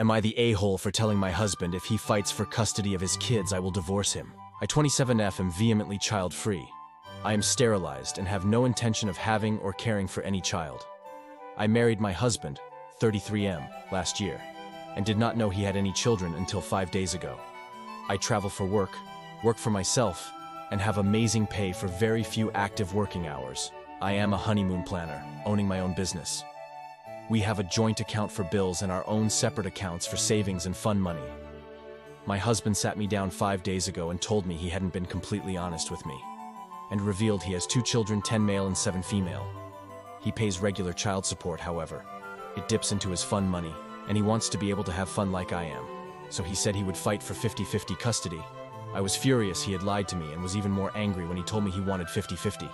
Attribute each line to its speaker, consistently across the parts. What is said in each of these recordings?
Speaker 1: Am I the a-hole for telling my husband if he fights for custody of his kids, I will divorce him? I, 27F, am vehemently child-free. I am sterilized and have no intention of having or caring for any child. I married my husband, 33M, last year, and did not know he had any children until 5 days ago. I travel for work for myself, and have amazing pay for very few active working hours. I am a honeymoon planner, owning my own business. We have a joint account for bills and our own separate accounts for savings and fun money. My husband sat me down 5 days ago and told me he hadn't been completely honest with me, and revealed he has 2 children, 10 male and 7 female. He pays regular child support, however. It dips into his fun money, and he wants to be able to have fun like I am. So he said he would fight for 50-50 custody. I was furious he had lied to me and was even more angry when he told me he wanted 50-50.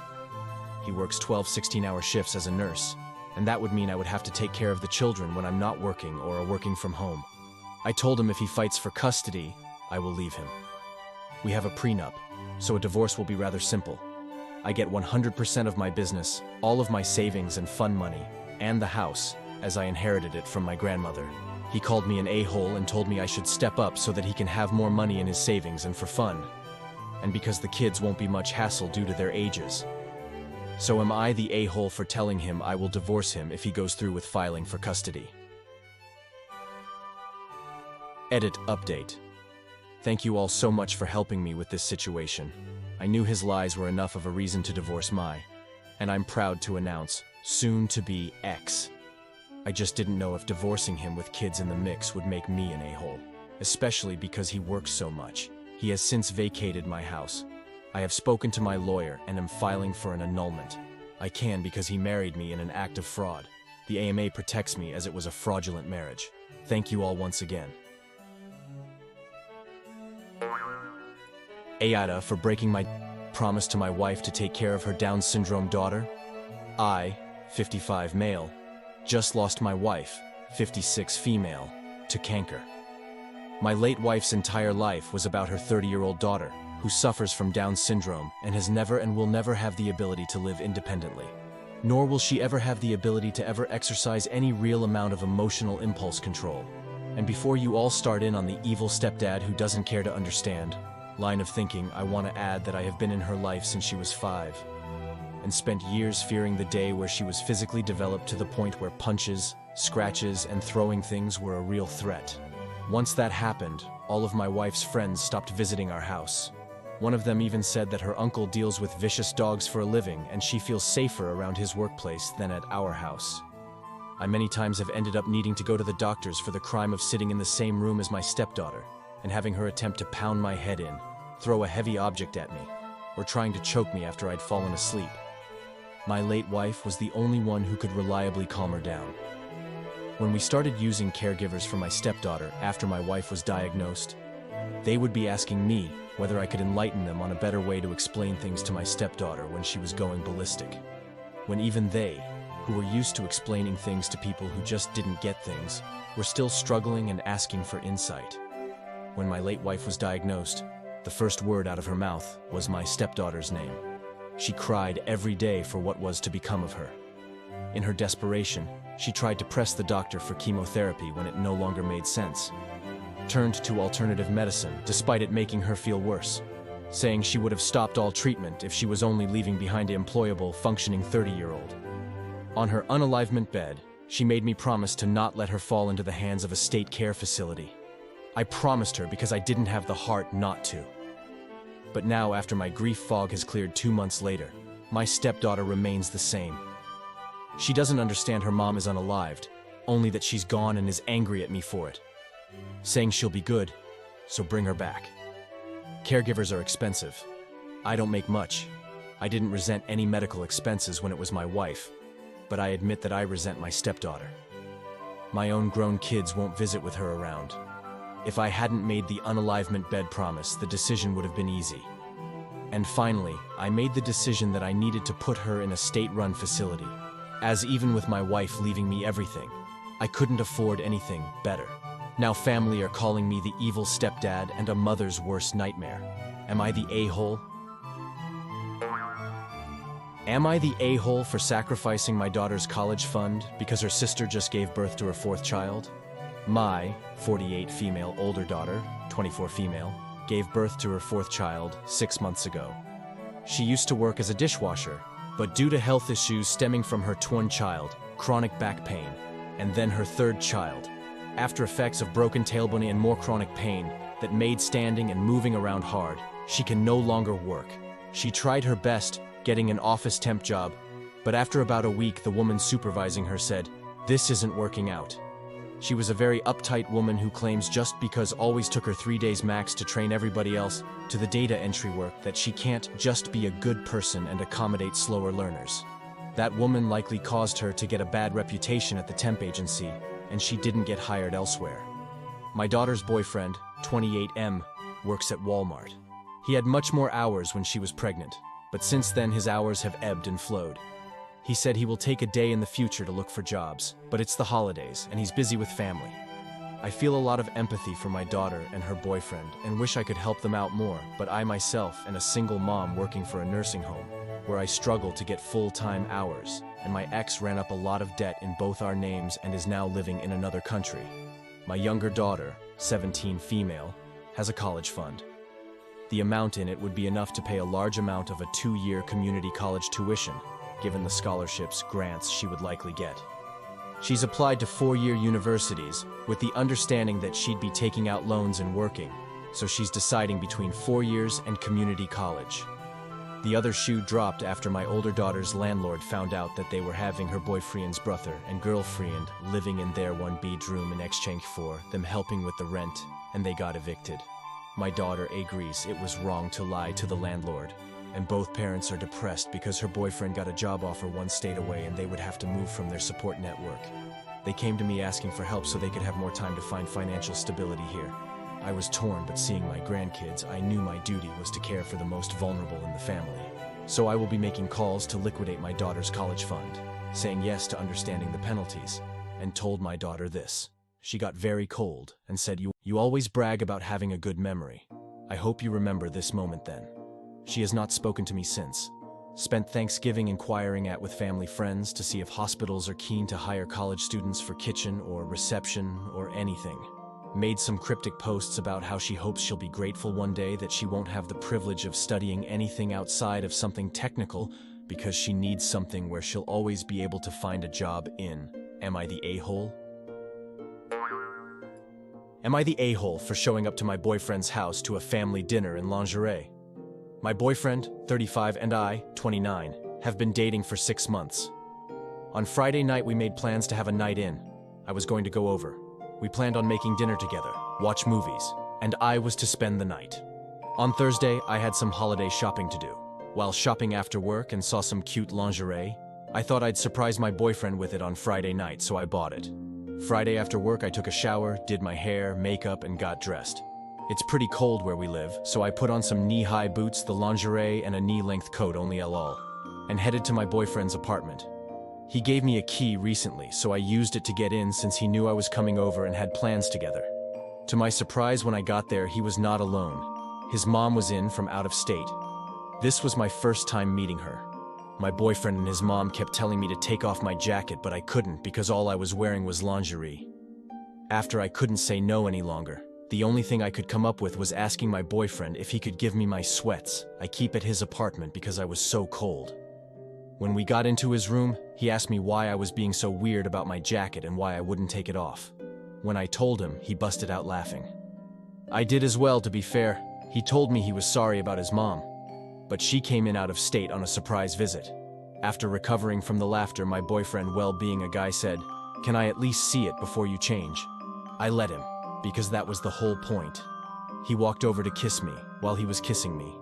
Speaker 1: He works 12 16-hour shifts as a nurse, and that would mean I would have to take care of the children when I'm not working or are working from home. I told him if he fights for custody, I will leave him. We have a prenup, so a divorce will be rather simple. I get 100% of my business, all of my savings and fun money, and the house, as I inherited it from my grandmother. He called me an a-hole and told me I should step up so that he can have more money in his savings and for fun, and because the kids won't be much hassle due to their ages. So am I the a-hole for telling him I will divorce him if he goes through with filing for custody? Edit update. Thank you all so much for helping me with this situation. I knew his lies were enough of a reason to divorce my, and I'm proud to announce, soon-to-be ex. I just didn't know if divorcing him with kids in the mix would make me an a-hole, especially because he works so much. He has since vacated my house. I have spoken to my lawyer and am filing for an annulment. I can because he married me in an act of fraud. The AMA protects me as it was a fraudulent marriage. Thank you all once again. AITA for breaking my promise to my wife to take care of her Down syndrome daughter. I, 55 male, just lost my wife, 56 female, to cancer. My late wife's entire life was about her 30-year-old daughter, who suffers from Down syndrome and has never and will never have the ability to live independently. Nor will she ever have the ability to ever exercise any real amount of emotional impulse control. And before you all start in on the evil stepdad who doesn't care to understand, line of thinking, I want to add that I have been in her life since she was 5, and spent years fearing the day where she was physically developed to the point where punches, scratches, and throwing things were a real threat. Once that happened, all of my wife's friends stopped visiting our house. One of them even said that her uncle deals with vicious dogs for a living and she feels safer around his workplace than at our house. I many times have ended up needing to go to the doctors for the crime of sitting in the same room as my stepdaughter and having her attempt to pound my head in, throw a heavy object at me, or trying to choke me after I'd fallen asleep. My late wife was the only one who could reliably calm her down. When we started using caregivers for my stepdaughter after my wife was diagnosed, they would be asking me whether I could enlighten them on a better way to explain things to my stepdaughter when she was going ballistic. When even they, who were used to explaining things to people who just didn't get things, were still struggling and asking for insight. When my late wife was diagnosed, the first word out of her mouth was my stepdaughter's name. She cried every day for what was to become of her. In her desperation, she tried to press the doctor for chemotherapy when it no longer made sense. Turned to alternative medicine despite it making her feel worse, saying she would have stopped all treatment if she was only leaving behind an employable, functioning 30-year-old. On her unalivement bed, she made me promise to not let her fall into the hands of a state care facility. I promised her because I didn't have the heart not to. But now, after my grief fog has cleared 2 months later, my stepdaughter remains the same. She doesn't understand her mom is unalived, only that she's gone and is angry at me for it, saying she'll be good, so bring her back. Caregivers are expensive. I don't make much. I didn't resent any medical expenses when it was my wife, but I admit that I resent my stepdaughter. My own grown kids won't visit with her around. If I hadn't made the unalivement bed promise, the decision would have been easy. And finally, I made the decision that I needed to put her in a state-run facility, as even with my wife leaving me everything, I couldn't afford anything better. Now family are calling me the evil stepdad and a mother's worst nightmare. Am I the a-hole? Am I the a-hole for sacrificing my daughter's college fund because her sister just gave birth to her 4th child? My 48 female older daughter, 24 female, gave birth to her fourth child 6 months ago. She used to work as a dishwasher, but due to health issues stemming from her twin child, chronic back pain, and then her third child, after effects of broken tailbone and more chronic pain that made standing and moving around hard, she can no longer work. She tried her best getting an office temp job, but after about a week the woman supervising her said, "This isn't working out." She was a very uptight woman who claims just because always took her 3 days max to train everybody else to the data entry work that she can't just be a good person and accommodate slower learners. That woman likely caused her to get a bad reputation at the temp agency, and she didn't get hired elsewhere. My daughter's boyfriend, 28M, works at Walmart. He had much more hours when she was pregnant, but since then his hours have ebbed and flowed. He said he will take a day in the future to look for jobs, but it's the holidays and he's busy with family. I feel a lot of empathy for my daughter and her boyfriend and wish I could help them out more, but I myself am a single mom working for a nursing home, where I struggle to get full-time hours, and my ex ran up a lot of debt in both our names and is now living in another country. My younger daughter, 17 female, has a college fund. The amount in it would be enough to pay a large amount of a 2-year community college tuition, given the scholarships, grants she would likely get. She's applied to 4-year universities with the understanding that she'd be taking out loans and working, so she's deciding between 4 years and community college. The other shoe dropped after my older daughter's landlord found out that they were having her boyfriend's brother and girlfriend living in their 1 bedroom in exchange for them helping with the rent, and they got evicted. My daughter agrees it was wrong to lie to the landlord, and both parents are depressed because her boyfriend got a job offer 1 state away and they would have to move from their support network. They came to me asking for help so they could have more time to find financial stability here. I was torn, but seeing my grandkids, I knew my duty was to care for the most vulnerable in the family. So I will be making calls to liquidate my daughter's college fund, saying yes to understanding the penalties, and told my daughter this. She got very cold and said, You always brag about having a good memory. I hope you remember this moment then." She has not spoken to me since. Spent Thanksgiving inquiring with family friends to see if hospitals are keen to hire college students for kitchen or reception or anything. Made some cryptic posts about how she hopes she'll be grateful one day that she won't have the privilege of studying anything outside of something technical because she needs something where she'll always be able to find a job in. Am I the a-hole? Am I the a-hole for showing up to my boyfriend's house to a family dinner in lingerie? My boyfriend, 35, and I, 29, have been dating for 6 months. On Friday night we made plans to have a night in. I was going to go over. We planned on making dinner together, watch movies, and I was to spend the night. On Thursday, I had some holiday shopping to do. While shopping after work and saw some cute lingerie, I thought I'd surprise my boyfriend with it on Friday night, so I bought it. Friday after work, I took a shower, did my hair, makeup, and got dressed. It's pretty cold where we live, so I put on some knee-high boots, the lingerie, and a knee-length coat, only LOL, and headed to my boyfriend's apartment. He gave me a key recently, so I used it to get in since he knew I was coming over and had plans together. To my surprise, when I got there, he was not alone. His mom was in from out of state. This was my first time meeting her. My boyfriend and his mom kept telling me to take off my jacket, but I couldn't because all I was wearing was lingerie. After I couldn't say no any longer, the only thing I could come up with was asking my boyfriend if he could give me my sweats I keep at his apartment because I was so cold. When we got into his room, he asked me why I was being so weird about my jacket and why I wouldn't take it off. When I told him, he busted out laughing. I did as well, to be fair. He told me he was sorry about his mom, but she came in out of state on a surprise visit. After recovering from the laughter, my boyfriend, well being a guy, said, "Can I at least see it before you change?" I let him, because that was the whole point. He walked over to kiss me while he was kissing me.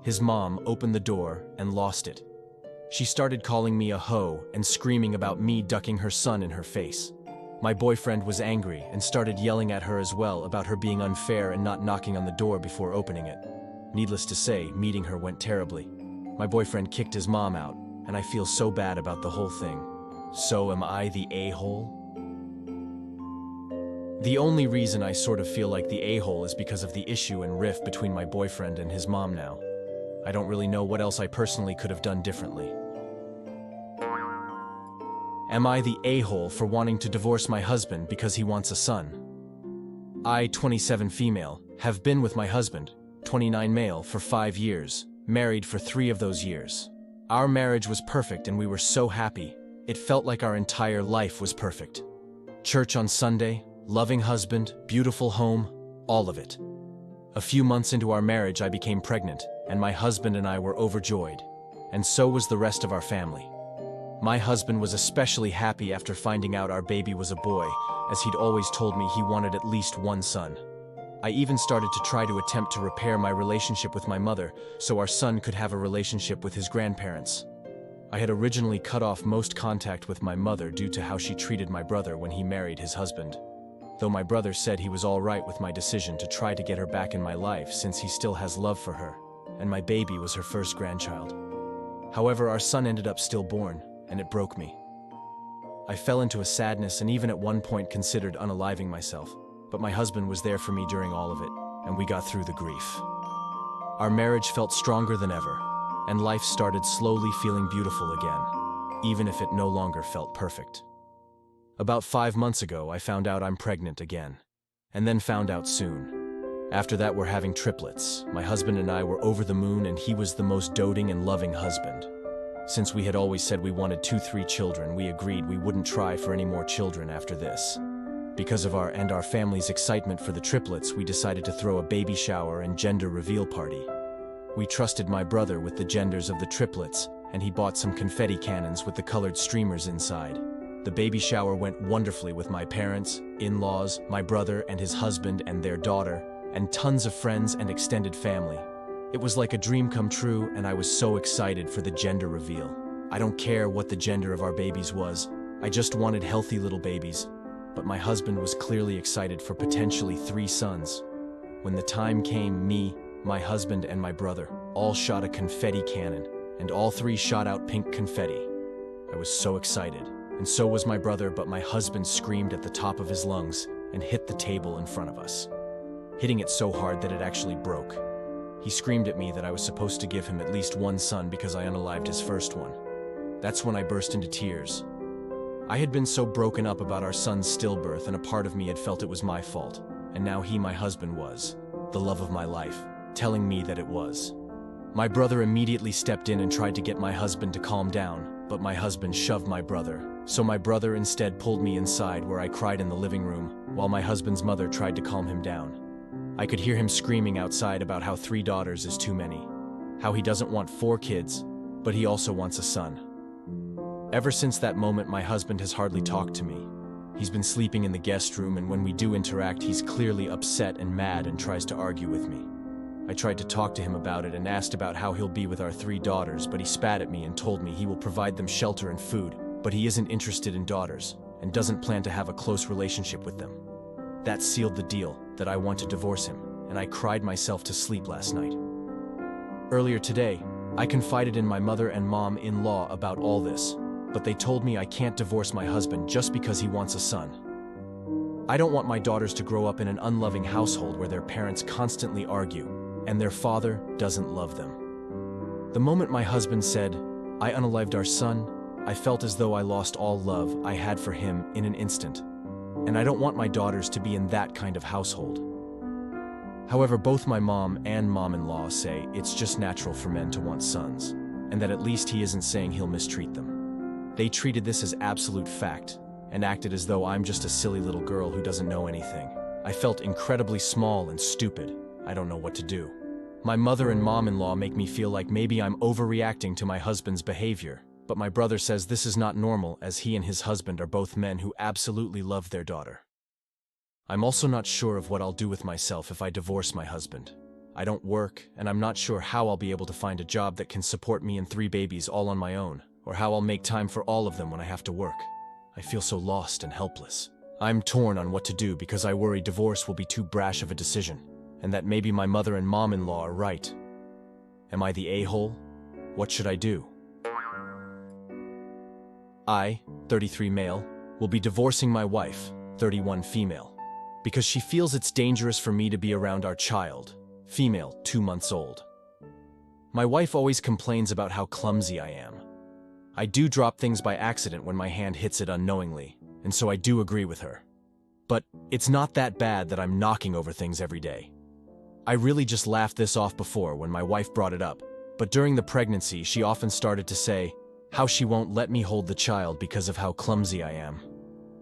Speaker 1: His mom opened the door and lost it. She started calling me a hoe and screaming about me ducking her son in her face. My boyfriend was angry and started yelling at her as well about her being unfair and not knocking on the door before opening it. Needless to say, meeting her went terribly. My boyfriend kicked his mom out, and I feel so bad about the whole thing. So am I the a-hole? The only reason I sort of feel like the a-hole is because of the issue and rift between my boyfriend and his mom now. I don't really know what else I personally could have done differently. Am I the a-hole for wanting to divorce my husband because he wants a son? I, 27 female, have been with my husband, 29 male, for 5 years, married for 3 of those years. Our marriage was perfect and we were so happy. It felt like our entire life was perfect. Church on Sunday, loving husband, beautiful home, all of it. A few months into our marriage, I became pregnant, and my husband and I were overjoyed. And so was the rest of our family. My husband was especially happy after finding out our baby was a boy, as he'd always told me he wanted at least one son. I even started to try to attempt to repair my relationship with my mother so our son could have a relationship with his grandparents. I had originally cut off most contact with my mother due to how she treated my brother when he married his husband. Though my brother said he was all right with my decision to try to get her back in my life since he still has love for her, and my baby was her first grandchild. However, our son ended up stillborn, and it broke me. I fell into a sadness and even at one point considered unaliving myself, but my husband was there for me during all of it, and we got through the grief. Our marriage felt stronger than ever, and life started slowly feeling beautiful again, even if it no longer felt perfect. About 5 months ago, I found out I'm pregnant again, and then found out soon. After that, we're having triplets. My husband and I were over the moon, and he was the most doting and loving husband. Since we had always said we wanted 2-3 children, we agreed we wouldn't try for any more children after this. Because of our family's excitement for the triplets, we decided to throw a baby shower and gender reveal party. We trusted my brother with the genders of the triplets, and he bought some confetti cannons with the colored streamers inside. The baby shower went wonderfully with my parents, in-laws, my brother and his husband and their daughter, and tons of friends and extended family. It was like a dream come true, and I was so excited for the gender reveal. I don't care what the gender of our babies was. I just wanted healthy little babies. But my husband was clearly excited for potentially 3 sons. When the time came, me, my husband, and my brother all shot a confetti cannon, and all 3 shot out pink confetti. I was so excited, and so was my brother, but my husband screamed at the top of his lungs and hit the table in front of us, hitting it so hard that it actually broke. He screamed at me that I was supposed to give him at least one son because I unalived his first one. That's when I burst into tears. I had been so broken up about our son's stillbirth, and a part of me had felt it was my fault, and now he, my husband, was the love of my life, telling me that it was. My brother immediately stepped in and tried to get my husband to calm down, but my husband shoved my brother, so my brother instead pulled me inside, where I cried in the living room, while my husband's mother tried to calm him down. I could hear him screaming outside about how 3 daughters is too many, how he doesn't want 4 kids, but he also wants a son. Ever since that moment, my husband has hardly talked to me. He's been sleeping in the guest room, and when we do interact, he's clearly upset and mad and tries to argue with me. I tried to talk to him about it and asked about how he'll be with our 3 daughters, but he spat at me and told me he will provide them shelter and food, but he isn't interested in daughters and doesn't plan to have a close relationship with them. That sealed the deal, that I want to divorce him, and I cried myself to sleep last night. Earlier today, I confided in my mother and mom-in-law about all this, but they told me I can't divorce my husband just because he wants a son. I don't want my daughters to grow up in an unloving household where their parents constantly argue, and their father doesn't love them. The moment my husband said, "I unalived our son," I felt as though I lost all love I had for him in an instant, and I don't want my daughters to be in that kind of household. However, both my mom and mom-in-law say it's just natural for men to want sons, and that at least he isn't saying he'll mistreat them. They treated this as absolute fact, and acted as though I'm just a silly little girl who doesn't know anything. I felt incredibly small and stupid. I don't know what to do. My mother and mom-in-law make me feel like maybe I'm overreacting to my husband's behavior, but my brother says this is not normal, as he and his husband are both men who absolutely love their daughter. I'm also not sure of what I'll do with myself if I divorce my husband. I don't work, and I'm not sure how I'll be able to find a job that can support me and 3 babies all on my own, or how I'll make time for all of them when I have to work. I feel so lost and helpless. I'm torn on what to do because I worry divorce will be too brash of a decision, and that maybe my mother and mom-in-law are right. Am I the a-hole? What should I do? I, 33 male, will be divorcing my wife, 31 female, because she feels it's dangerous for me to be around our child, female, 2 months old. My wife always complains about how clumsy I am. I do drop things by accident when my hand hits it unknowingly, and so I do agree with her. But it's not that bad that I'm knocking over things every day. I really just laughed this off before when my wife brought it up, but during the pregnancy she often started to say how she won't let me hold the child because of how clumsy I am.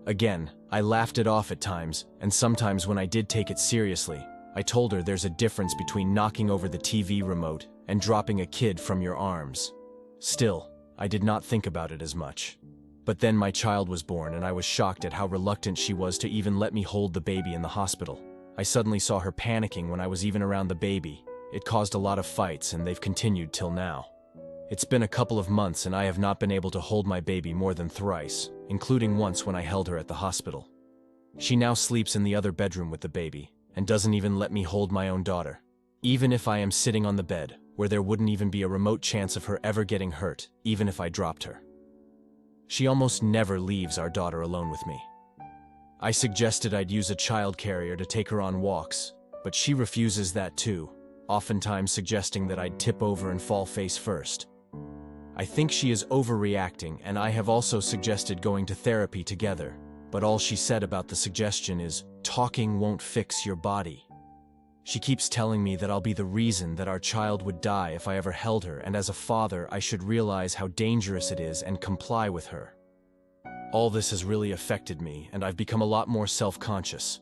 Speaker 1: Again, I laughed it off at times, and sometimes when I did take it seriously, I told her there's a difference between knocking over the TV remote and dropping a kid from your arms. Still, I did not think about it as much. But then my child was born and I was shocked at how reluctant she was to even let me hold the baby in the hospital. I suddenly saw her panicking when I was even around the baby. It caused a lot of fights and they've continued till now. It's been a couple of months and I have not been able to hold my baby more than thrice, including once when I held her at the hospital. She now sleeps in the other bedroom with the baby and doesn't even let me hold my own daughter. Even if I am sitting on the bed, where there wouldn't even be a remote chance of her ever getting hurt, even if I dropped her. She almost never leaves our daughter alone with me. I suggested I'd use a child carrier to take her on walks, but she refuses that too, oftentimes suggesting that I'd tip over and fall face first. I think she is overreacting, and I have also suggested going to therapy together, but all she said about the suggestion is, "Talking won't fix your body." She keeps telling me that I'll be the reason that our child would die if I ever held her, and as a father, I should realize how dangerous it is and comply with her. All this has really affected me, and I've become a lot more self-conscious.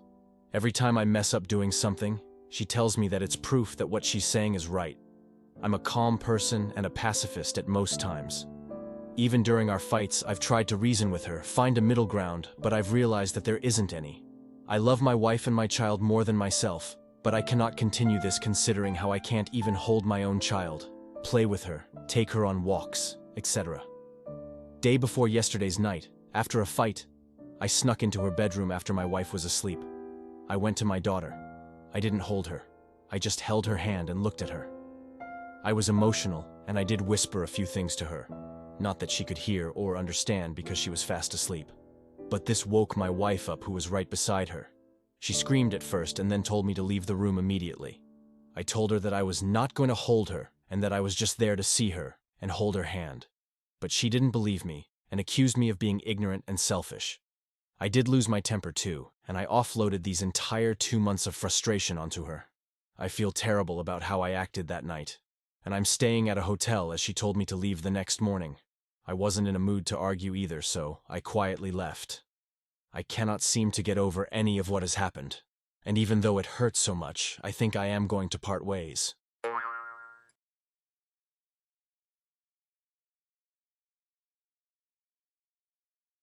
Speaker 1: Every time I mess up doing something, she tells me that it's proof that what she's saying is right. I'm a calm person and a pacifist at most times. Even during our fights, I've tried to reason with her, find a middle ground, but I've realized that there isn't any. I love my wife and my child more than myself, but I cannot continue this considering how I can't even hold my own child, play with her, take her on walks, etc. Day before yesterday's night, after a fight, I snuck into her bedroom after my wife was asleep. I went to my daughter. I didn't hold her. I just held her hand and looked at her. I was emotional, and I did whisper a few things to her. Not that she could hear or understand because she was fast asleep. But this woke my wife up, who was right beside her. She screamed at first and then told me to leave the room immediately. I told her that I was not going to hold her and that I was just there to see her and hold her hand. But she didn't believe me and accused me of being ignorant and selfish. I did lose my temper too, and I offloaded these entire 2 months of frustration onto her. I feel terrible about how I acted that night, and I'm staying at a hotel as she told me to leave the next morning. I wasn't in a mood to argue either, so I quietly left. I cannot seem to get over any of what has happened, and even though it hurts so much, I think I am going to part ways.